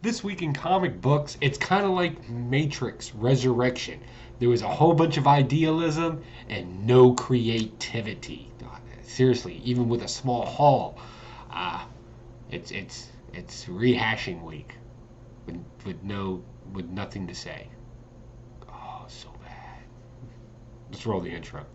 This week in comic books, it's kind of like Matrix Resurrection. There was a whole bunch of idealism and no creativity. Seriously, even with a small haul, uh, it's rehashing week with no with nothing to say. Oh, so bad. Let's roll the intro.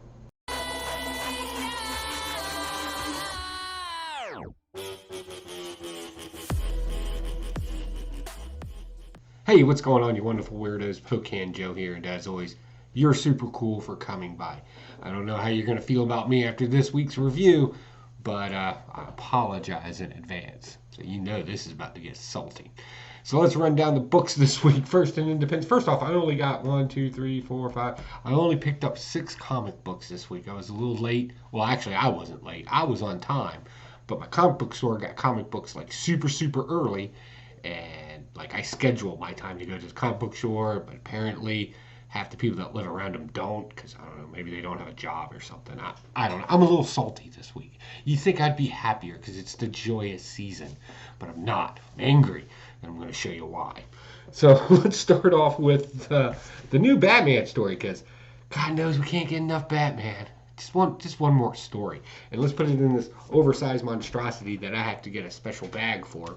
Hey, what's going on, you wonderful weirdos? Pocan Joe here, and as always, you're super cool for coming by. I don't know how you're going to feel about me after this week's review, but I apologize in advance. So you know this is about to get salty. So let's run down the books this week. First in Independence. First off, I only got 1, 2, 3, 4, 5. I only picked up 6 comic books this week. I was a little late. Well, actually, I wasn't late. I was on time. But my comic book store got comic books like super early, and like I schedule my time to go to the comic book store, but apparently half the people that live around them don't, because I don't know, maybe they don't have a job or something. I don't know. I'm a little salty this week. You think I'd be happier because it's the joyous season, but I'm not. I'm angry, and I'm going to show you why. So let's start off with the new Batman story, because God knows we can't get enough Batman. Just one more story, and let's put it in this oversized monstrosity that I have to get a special bag for,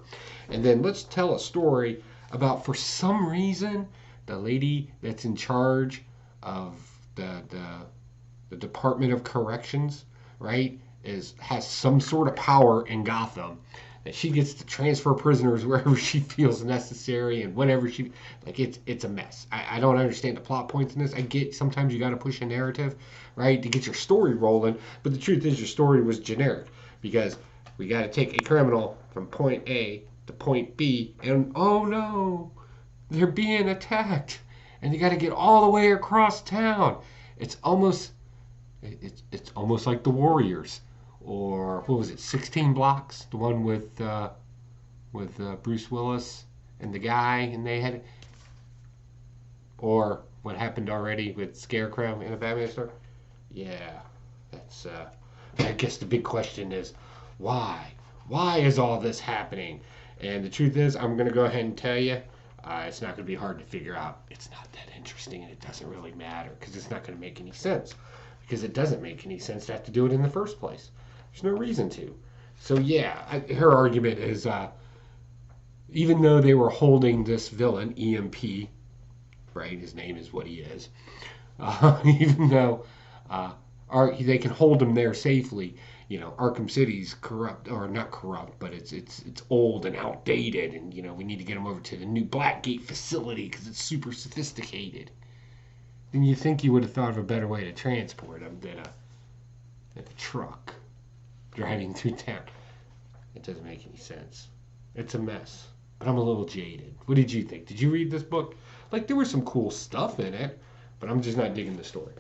and then let's tell a story about, for some reason, the lady that's in charge of the Department of Corrections, right, has some sort of power in Gotham that she gets to transfer prisoners wherever she feels necessary and whatever she like. It's a mess. I don't understand the plot points in this. I get sometimes you got to push a narrative, right, to get your story rolling, but the truth is your story was generic because we got to take a criminal from point A to point B, and oh no, they're being attacked, and you got to get all the way across town. It's almost like the Warriors, or what was it, 16 Blocks, the one with Bruce Willis and the guy, and they had, or what happened already with Scarecrow in the Batman story. Yeah, that's. I guess the big question is, why? Why is all this happening? And the truth is, I'm gonna go ahead and tell you, it's not gonna be hard to figure out. It's not that interesting, and it doesn't really matter because it's not gonna make any sense. Because it doesn't make any sense to have to do it in the first place. There's no reason to. So yeah, her argument is, even though they were holding this villain, EMP, right? His name is what he is. Even though they can hold him there safely, Arkham City's corrupt, or not corrupt, but it's old and outdated, and we need to get him over to the new Blackgate facility because it's super sophisticated. Then you think you would have thought of a better way to transport him than a truck driving through town. It doesn't make any sense. It's a mess. But I'm a little jaded. What did you think? Did you read this book? Like, there was some cool stuff in it, but I'm just not digging the story.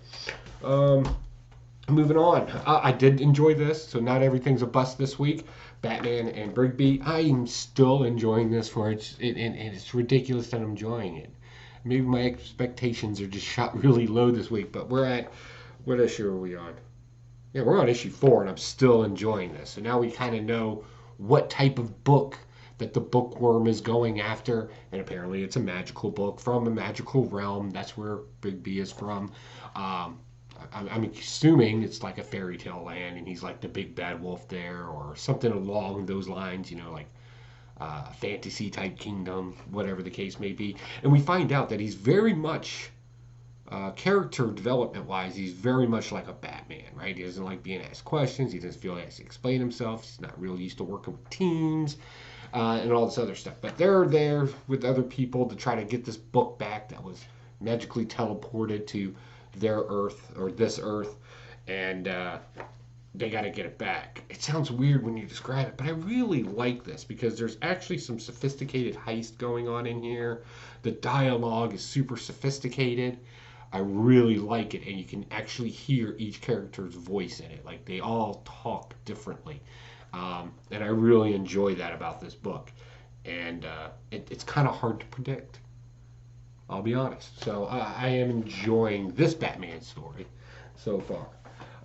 Moving on. I did enjoy this, so not everything's a bust this week. Batman and Brigby. I'm still enjoying this and it's ridiculous that I'm enjoying it. Maybe my expectations are just shot really low this week, but we're at, what issue are we on? Yeah, we're on issue 4, and I'm still enjoying this. So now we kind of know what type of book that the bookworm is going after, and apparently it's a magical book from a magical realm. That's where Bigby is from. I'm assuming it's like a fairy tale land, and he's like the big bad wolf there, or something along those lines, like fantasy type kingdom, whatever the case may be. And we find out that he's very much, character development wise, he's very much like a Batman, right? He doesn't like being asked questions. He doesn't feel like he has to explain himself. He's not real used to working with teams, and all this other stuff. But they're there with other people to try to get this book back that was magically teleported to their Earth, or this Earth, and they got to get it back. It sounds weird when you describe it, but I really like this because there's actually some sophisticated heist going on in here. The dialogue is super sophisticated. I really like it, and you can actually hear each character's voice in it. Like, they all talk differently, and I really enjoy that about this book. And it's kind of hard to predict, I'll be honest. So I am enjoying this Batman story so far.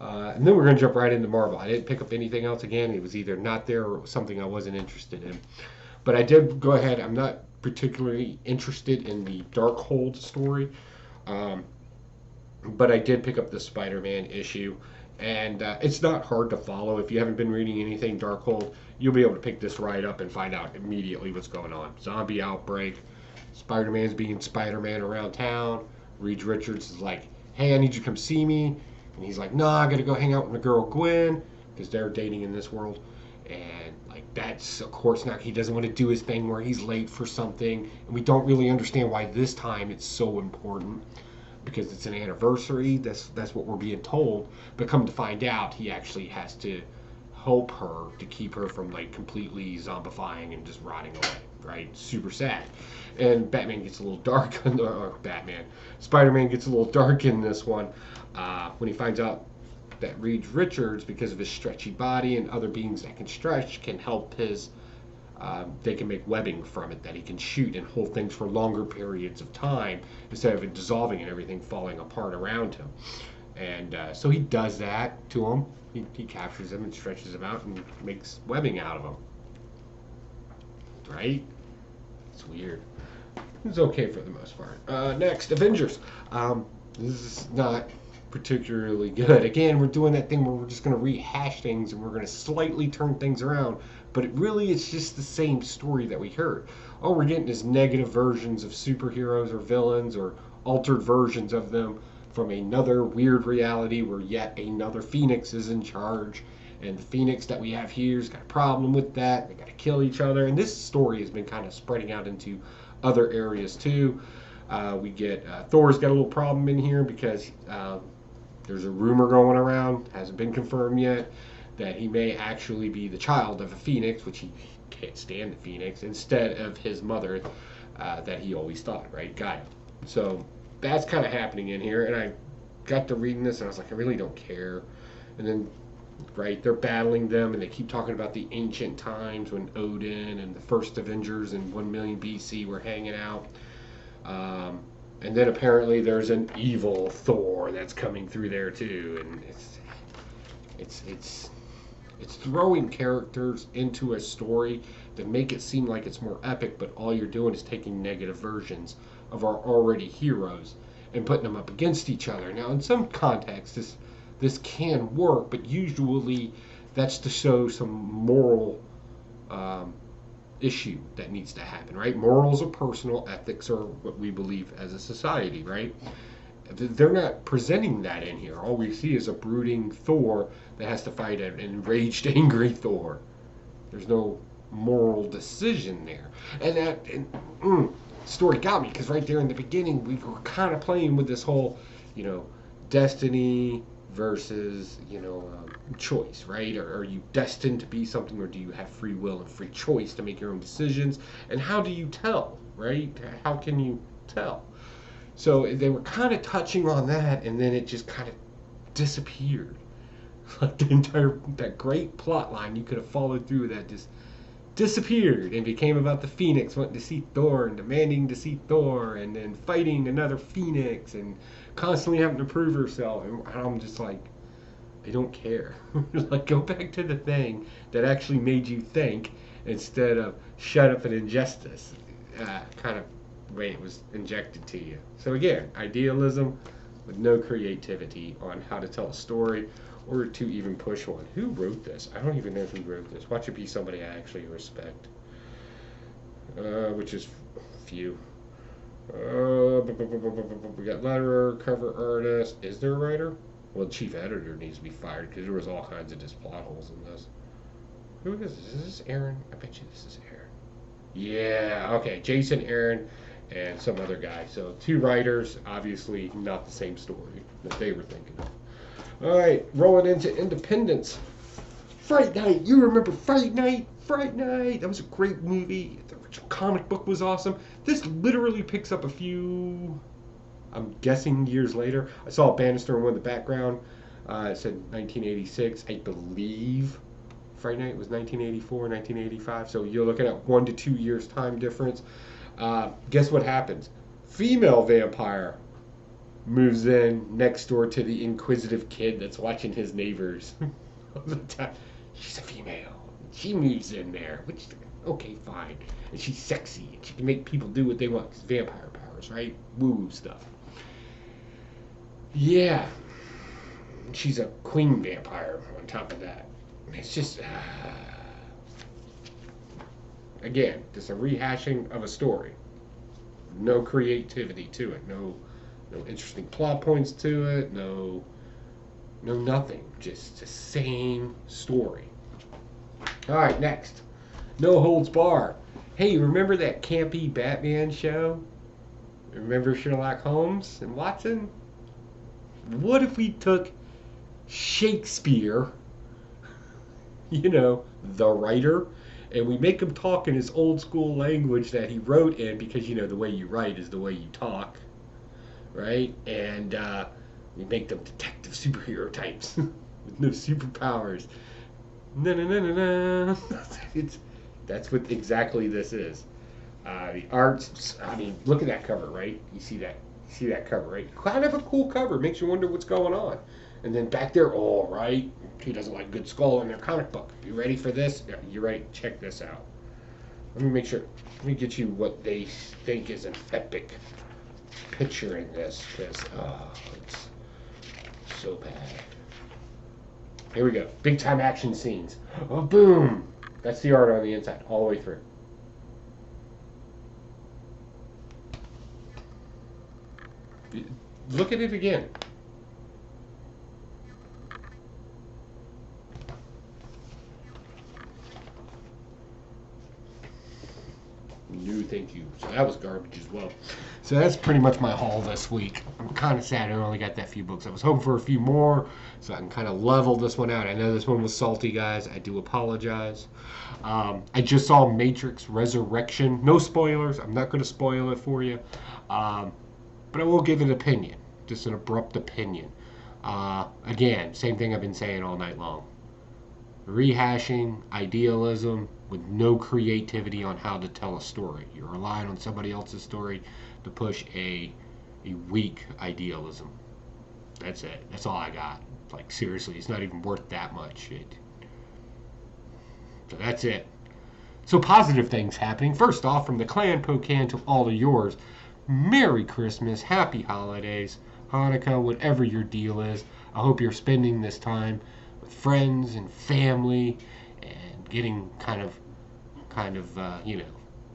And then we're going to jump right into Marvel. I didn't pick up anything else again. It was either not there or it was something I wasn't interested in. But I did go ahead. I'm not particularly interested in the Darkhold story. Um, but I did pick up the Spider-Man issue, and it's not hard to follow. If you haven't been reading anything Darkhold, you'll be able to pick this right up and find out immediately what's going on. Zombie outbreak, Spider-Man's being Spider-Man around town. Reed Richards is like, "Hey, I need you to come see me," and he's like, "Nah, I gotta go hang out with my girl Gwen," because they're dating in this world. And like that's of course not, he doesn't want to do his thing where he's late for something, and we don't really understand why this time it's so important because it's an anniversary. That's what we're being told. But come to find out, he actually has to help her to keep her from like completely zombifying and just rotting away. Right? Super sad. And Batman gets a little dark. Or Batman, Spider-Man gets a little dark in this one when he finds out that Reed Richards, because of his stretchy body and other beings that can stretch, can help his they can make webbing from it that he can shoot and hold things for longer periods of time instead of it dissolving and everything falling apart around him. And so he does that to him. He captures him and stretches him out and makes webbing out of him. Right? It's weird. It's okay for the most part. Next, Avengers. This is not particularly good. Again, we're doing that thing where we're just going to rehash things and we're going to slightly turn things around, but it really is just the same story that we heard. All we're getting is negative versions of superheroes or villains or altered versions of them from another weird reality where yet another Phoenix is in charge. And the Phoenix that we have here's got a problem with that. They got to kill each other. And this story has been kind of spreading out into other areas too. We get Thor's got a little problem in here because there's a rumor going around, hasn't been confirmed yet, that he may actually be the child of a Phoenix, which he can't stand the Phoenix, instead of his mother that he always thought, right? Gaia. So that's kind of happening in here, and I got to reading this and I was like, I really don't care. And then, right, they're battling them and they keep talking about the ancient times when Odin and the first Avengers in 1 million BC were hanging out. And then apparently there's an evil Thor that's coming through there too, and it's throwing characters into a story that make it seem like it's more epic, but all you're doing is taking negative versions of our already heroes and putting them up against each other. Now, in some contexts, this can work, but usually that's to show some moral issue that needs to happen, right? Morals are personal, ethics are what we believe as a society, right? They're not presenting that in here. All we see is a brooding Thor that has to fight an enraged, angry Thor. There's no moral decision there. And that story got me because right there in the beginning, we were kind of playing with this whole, destiny versus, choice, right? Or are you destined to be something, or do you have free will and free choice to make your own decisions? And how do you tell, right? How can you tell? So they were kind of touching on that, and then it just kind of disappeared. Like that great plot line you could have followed through that just disappeared and became about the Phoenix wanting to see Thor and demanding to see Thor and then fighting another Phoenix and constantly having to prove herself. And I'm just like, I don't care. Like, go back to the thing that actually made you think instead of shut up and ingest this kind of way it was injected to you. So again, idealism with no creativity on how to tell a story or to even push one. Who wrote this? I don't even know who wrote this. Watch it be somebody I actually respect, which is few. We got letterer, cover artist. Is there a writer? Well, the chief editor needs to be fired because there was all kinds of just plot holes in this. Who is this? Is this Aaron? I bet you this is Aaron. Yeah, okay. Jason, Aaron, and some other guy. So 2 writers, obviously not the same story that they were thinking of. All right, rolling into Independence. Fright Night. You remember Fright Night? Fright Night. That was a great movie. The original comic book was awesome. This literally picks up a few, I'm guessing, years later. I saw a banister in one of the background. It said 1986. I believe Fright Night was 1984, 1985. So you're looking at 1 to 2 years time difference. Guess what happens? Female vampire moves in next door to the inquisitive kid that's watching his neighbors all the time. She's a female. She moves in there. Which, Okay, fine. And she's sexy, and she can make people do what they want. It's vampire powers, right? Woo stuff. Yeah, she's a queen vampire on top of that. It's just, again, just a rehashing of a story. No creativity to it. No interesting plot points to it. No nothing. Just the same story. All right, next. No Holds Barr. Hey, remember that campy Batman show? Remember Sherlock Holmes and Watson? What if we took Shakespeare, the writer, and we make him talk in his old school language that he wrote in, because, the way you write is the way you talk, right? And we make them detective superhero types with no superpowers. No, no, no, no, no. That's what exactly this is. The arts, I mean, look at that cover, right? You see that cover, right? Kind of a cool cover. Makes you wonder what's going on. And then back there, oh, right? Who doesn't like good skull in their comic book? You ready for this? Yeah, you ready? Check this out. Let me make sure. Let me get you what they think is an epic picture in this, because, it's so bad. Here we go. Big time action scenes. Oh, boom! That's the art on the inside, all the way through. Look at it again. No, thank you. So that was garbage as well. So that's pretty much my haul this week. I'm kind of sad I only got that few books. I was hoping for a few more so I can kind of level this one out. I know this one was salty, guys. I do apologize. I just saw Matrix Resurrection. No spoilers. I'm not going to spoil it for you. But I will give an opinion. Just an abrupt opinion. Again, same thing I've been saying all night long. Rehashing, idealism, with no creativity on how to tell a story. You're relying on somebody else's story to push a weak idealism. That's it. That's all I got. Like, seriously, it's not even worth that much. So that's it. So positive things happening. First off, from the Clan Pocan to all of yours, Merry Christmas, Happy Holidays, Hanukkah, whatever your deal is. I hope you're spending this time with friends and family and getting kind of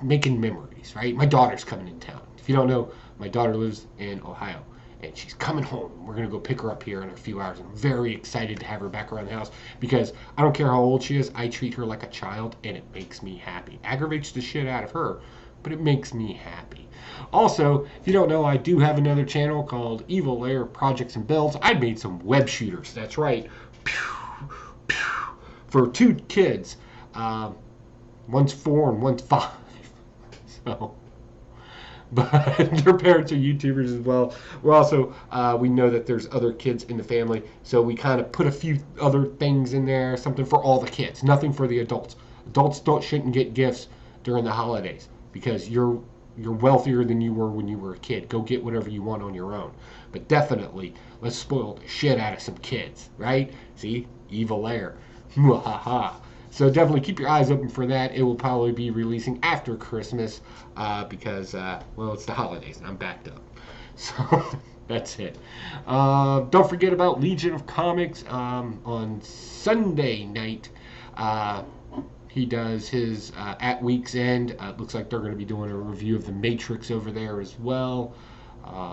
making memories, right? My daughter's coming in town. If you don't know, my daughter lives in Ohio, and she's coming home. We're going to go pick her up here in a few hours. I'm very excited to have her back around the house, because I don't care how old she is. I treat her like a child, and it makes me happy. Aggravates the shit out of her, but it makes me happy. Also, if you don't know, I do have another channel called Evil Lair Projects and Builds. I made some web shooters. That's right. Pew, pew, for two kids. One's 4 and one's 5. So, but their parents are YouTubers as well. We're also, we know that there's other kids in the family, so we kind of put a few other things in there, something for all the kids, nothing for the adults. Adults shouldn't get gifts during the holidays, because you're wealthier than you were when you were a kid. Go get whatever you want on your own. But definitely, let's spoil the shit out of some kids, right? See? Evil Air. Ha. So definitely keep your eyes open for that. It will probably be releasing after Christmas, because, well, it's the holidays and I'm backed up. So that's it. Don't forget about Legion of Comics on Sunday night. He does his at week's end. It looks like they're going to be doing a review of The Matrix over there as well.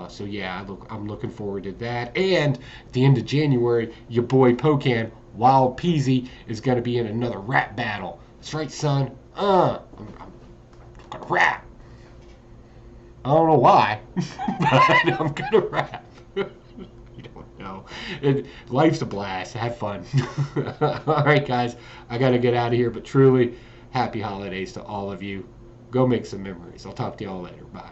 So yeah, I'm looking forward to that. And at the end of January, your boy Pocan, Wild Peasy, is going to be in another rap battle. That's right, son. I'm going to rap. I don't know why, but I'm going to rap. You don't know. Life's a blast. Have fun. All right, guys. I got to get out of here, but truly, happy holidays to all of you. Go make some memories. I'll talk to y'all later. Bye.